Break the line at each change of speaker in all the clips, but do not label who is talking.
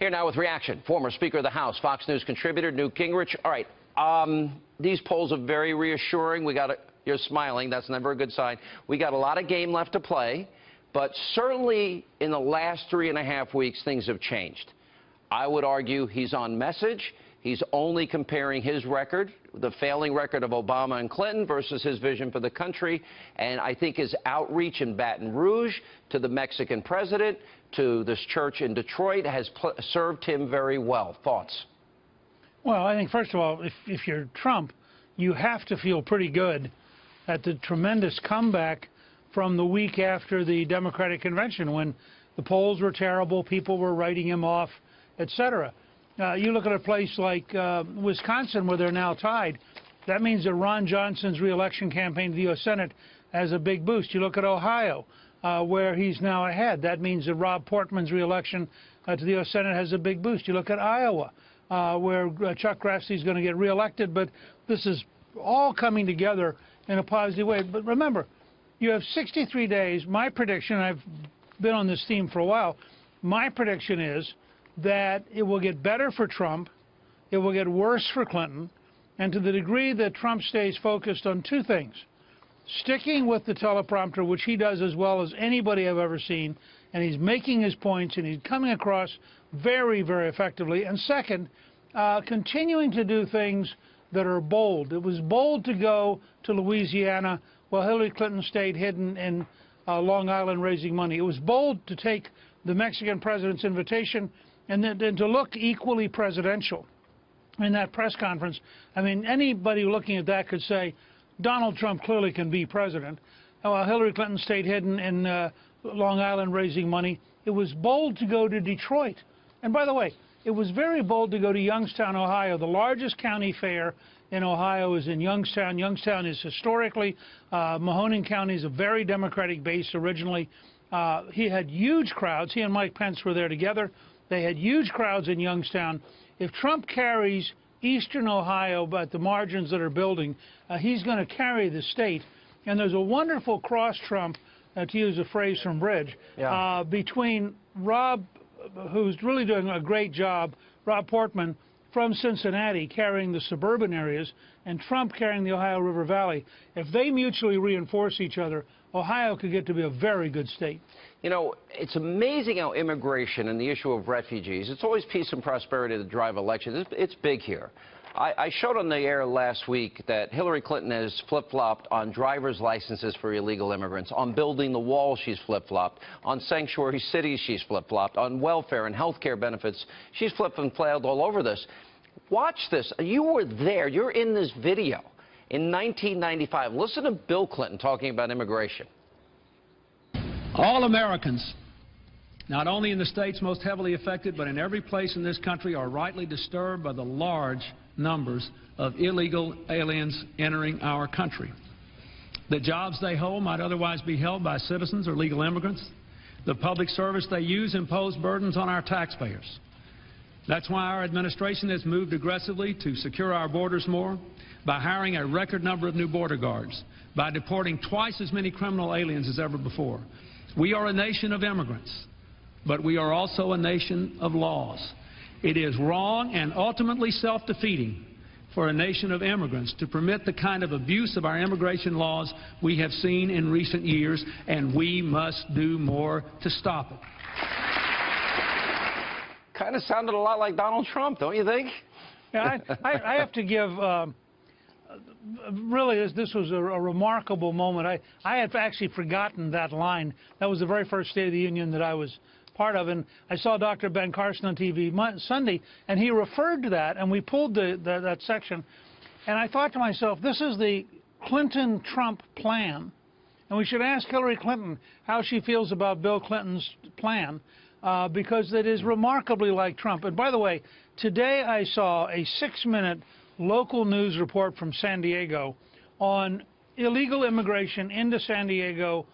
Here now with reaction, former Speaker of the House, Fox News contributor Newt Gingrich. All right, these polls are very reassuring. You're smiling. That's never a good sign. We got a lot of game left to play, but certainly in the last 3.5 weeks, things have changed. I would argue he's on message. He's only comparing his record, the failing record of Obama and Clinton, versus his vision for the country. And I think his outreach in Baton Rouge to the Mexican president, to this church in Detroit, has served him very well. Thoughts?
Well, I think, first of all, if you're Trump, you have to feel pretty good at the tremendous comeback from the week after the Democratic convention, when the polls were terrible, people were writing him off, etc. You look at a place like Wisconsin, where they're now tied. That means that Ron Johnson's reelection campaign to the U.S. Senate has a big boost. You look at Ohio, where he's now ahead. That means that Rob Portman's reelection to the U.S. Senate has a big boost. You look at Iowa, where Chuck Grassley's going to get reelected. But this is all coming together in a positive way. But remember, you have 63 days. My prediction, I've been on this theme for a while, my prediction is that it will get better for Trump, it will get worse for Clinton, and to the degree that Trump stays focused on two things: sticking with the teleprompter, which he does as well as anybody I've ever seen, and he's making his points, and he's coming across very, very effectively. And second, continuing to do things that are bold. It was bold to go to Louisiana while Hillary Clinton stayed hidden in Long Island raising money. It was bold to take the Mexican president's invitation and then to look equally presidential in that press conference. I mean, anybody looking at that could say Donald Trump clearly can be president, while Hillary Clinton stayed hidden in Long Island raising money. It was bold to go to Detroit. And by the way, it was very bold to go to Youngstown, Ohio. The largest county fair in Ohio is in Youngstown. Youngstown is historically, Mahoning County is a very Democratic base originally. He had huge crowds. He and Mike Pence were there together. They had huge crowds in Youngstown. If Trump carries eastern Ohio, but the margins that are building, he's going to carry the state. And there's a wonderful cross-Trump, to use a phrase from Bridge, between Rob, who's really doing a great job, Rob Portman, from Cincinnati carrying the suburban areas, and Trump carrying the Ohio River Valley. If they mutually reinforce each other, Ohio could get to be a very good state.
You know, it's amazing how immigration and the issue of refugees, it's always peace and prosperity that drive elections. It's big here. I showed on the air last week that Hillary Clinton has flip-flopped on driver's licenses for illegal immigrants, on building the wall she's flip-flopped, on sanctuary cities she's flip-flopped, on welfare and health care benefits. She's flipped and flailed all over this. Watch this. You were there. You're in this video in 1995. Listen to Bill Clinton talking about immigration.
All Americans, not only in the states most heavily affected, but in every place in this country, are rightly disturbed by the large numbers of illegal aliens entering our country. The jobs they hold might otherwise be held by citizens or legal immigrants. The public service they use impose burdens on our taxpayers. That's why our administration has moved aggressively to secure our borders more, by hiring a record number of new border guards, by deporting twice as many criminal aliens as ever before. We are a nation of immigrants, but we are also a nation of laws. It is wrong and ultimately self-defeating for a nation of immigrants to permit the kind of abuse of our immigration laws we have seen in recent years, and we must do more to stop it.
Kind of sounded a lot like Donald Trump, don't you think?
Yeah, I have to give, really, this was a remarkable moment. I had actually forgotten that line. That was the very first State of the Union that I was part of, and I saw Dr. Ben Carson on TV Sunday, and he referred to that, and we pulled that section, and I thought to myself, this is the Clinton-Trump plan, and we should ask Hillary Clinton how she feels about Bill Clinton's plan, because it is remarkably like Trump. And by the way, today I saw a 6-minute local news report from San Diego on illegal immigration into San Diego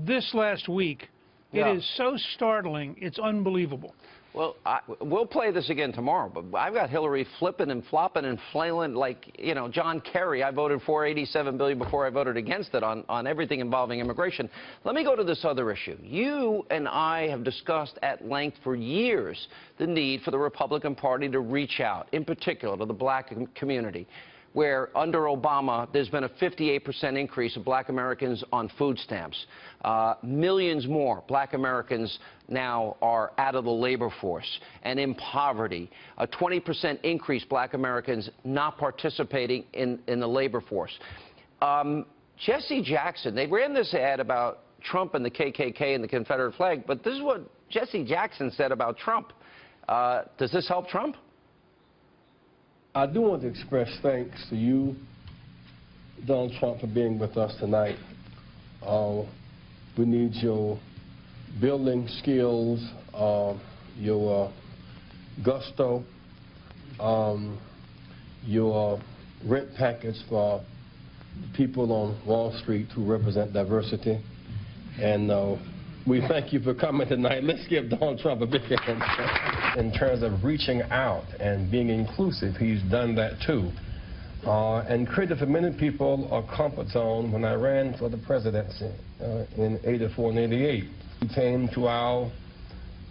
this last week. It is so startling, it's unbelievable.
Well, we'll play this again tomorrow, but I've got Hillary flipping and flopping and flailing like, you know, John Kerry. I voted for $87 billion before I voted against it on everything involving immigration. Let me go to this other issue. You and I have discussed at length for years the need for the Republican Party to reach out, in particular to the black community, where under Obama, there's been a 58% increase of black Americans on food stamps. Millions more black Americans now are out of the labor force and in poverty. A 20% increase black Americans not participating in the labor force. Jesse Jackson, they ran this ad about Trump and the KKK and the Confederate flag, but this is what Jesse Jackson said about Trump. Does this help Trump?
I do want to express thanks to you, Donald Trump, for being with us tonight. We need your building skills, your gusto, your rent package for people on Wall Street who represent diversity. And we thank you for coming tonight. Let's give Donald Trump a big hand. In terms of reaching out and being inclusive, he's done that too. And created for many people a comfort zone. When I ran for the presidency in '84 and '88, he came to our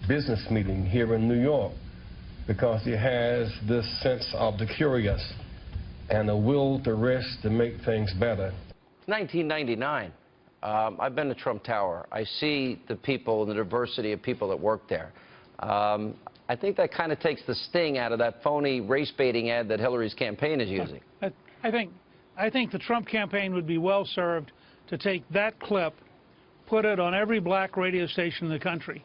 business meeting here in New York because he has this sense of the curious and a will to risk to make things better.
1999. I've been to Trump Tower. I see the people and the diversity of people that work there. I think that kind of takes the sting out of that phony race-baiting ad that Hillary's campaign is using.
I think the Trump campaign would be well served to take that clip, put it on every black radio station in the country,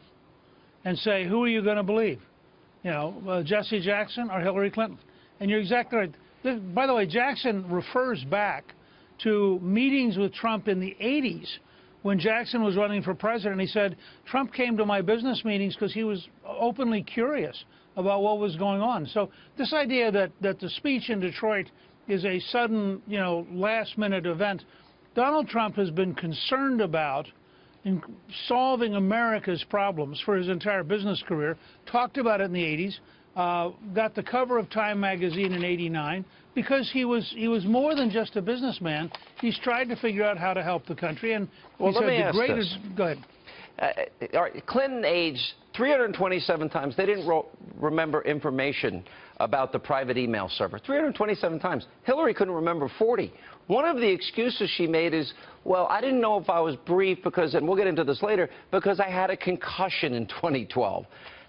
and say, who are you going to believe? You know, Jesse Jackson or Hillary Clinton? And you're exactly right. By the way, Jackson refers back to meetings with Trump in the 80s when Jackson was running for president. He said, Trump came to my business meetings because he was openly curious about what was going on. So this idea that the speech in Detroit is a sudden, you know, last-minute event, Donald Trump has been concerned about in solving America's problems for his entire business career, talked about it in the 80s, got the cover of Time magazine in '89, because he was more than just a businessman. He's tried to figure out how to help the country, and
well, let me ask this.
Go ahead.
All right, Clinton aged 327 times. They didn't remember information about the private email server. 327 times. Hillary couldn't remember 40. One of the excuses she made is, well, I didn't know if I was briefed because, and we'll get into this later, because I had a concussion in 2012.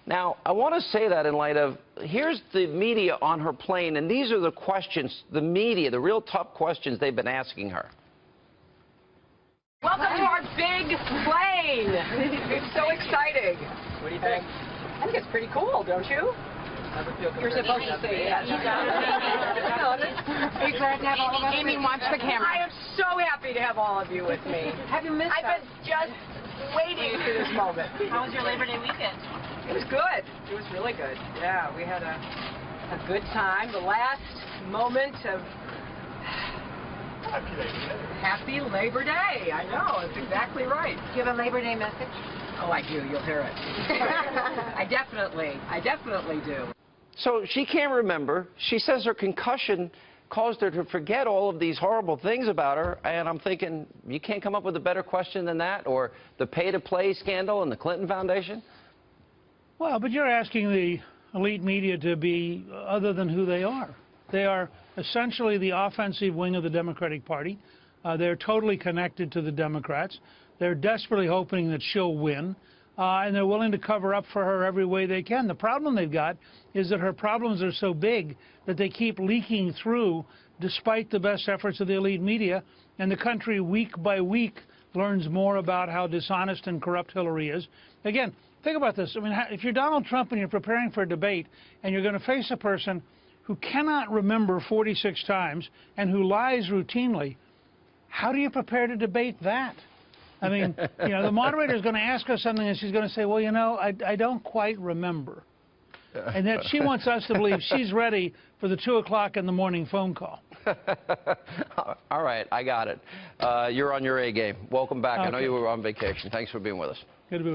Now, I want to say that in light of, here's the media on her plane, and these are the questions, the media, the real tough questions they've been asking her.
Welcome to our big plane. It's so exciting.
What do you think?
I think it's pretty cool, don't you? You're supposed to say yes. Are you glad to have all of us? Amy wants the camera. I am so happy to have all of you with me. Have you missed us? I've been just waiting for this moment.
How was your Labor Day weekend?
It was good. It was really good. Yeah, we had a good time. The last moment of Happy Labor Day. I know, it's exactly right.
Do you have a Labor Day message?
Oh, I do. You'll hear it. I definitely do.
So she can't remember. She says her concussion caused her to forget all of these horrible things about her, and I'm thinking, you can't come up with a better question than that, or the pay-to-play scandal in the Clinton Foundation?
Well, but you're asking the elite media to be other than who they are. They are essentially the offensive wing of the Democratic Party. They're totally connected to the Democrats. They're desperately hoping that she'll win, and they're willing to cover up for her every way they can. The problem they've got is that her problems are so big that they keep leaking through despite the best efforts of the elite media, and the country week by week learns more about how dishonest and corrupt Hillary is. Again, think about this. I mean, if you're Donald Trump and you're preparing for a debate and you're going to face a person who cannot remember 46 times and who lies routinely, how do you prepare to debate that? I mean, you know, the moderator is going to ask her something and she's going to say, well, you know, I don't quite remember. And that she wants us to believe she's ready for the 2 o'clock in the morning phone call.
All right, I got it. You're on your A game. Welcome back. Okay. I know you were on vacation. Thanks for being with us.
Good to be with you.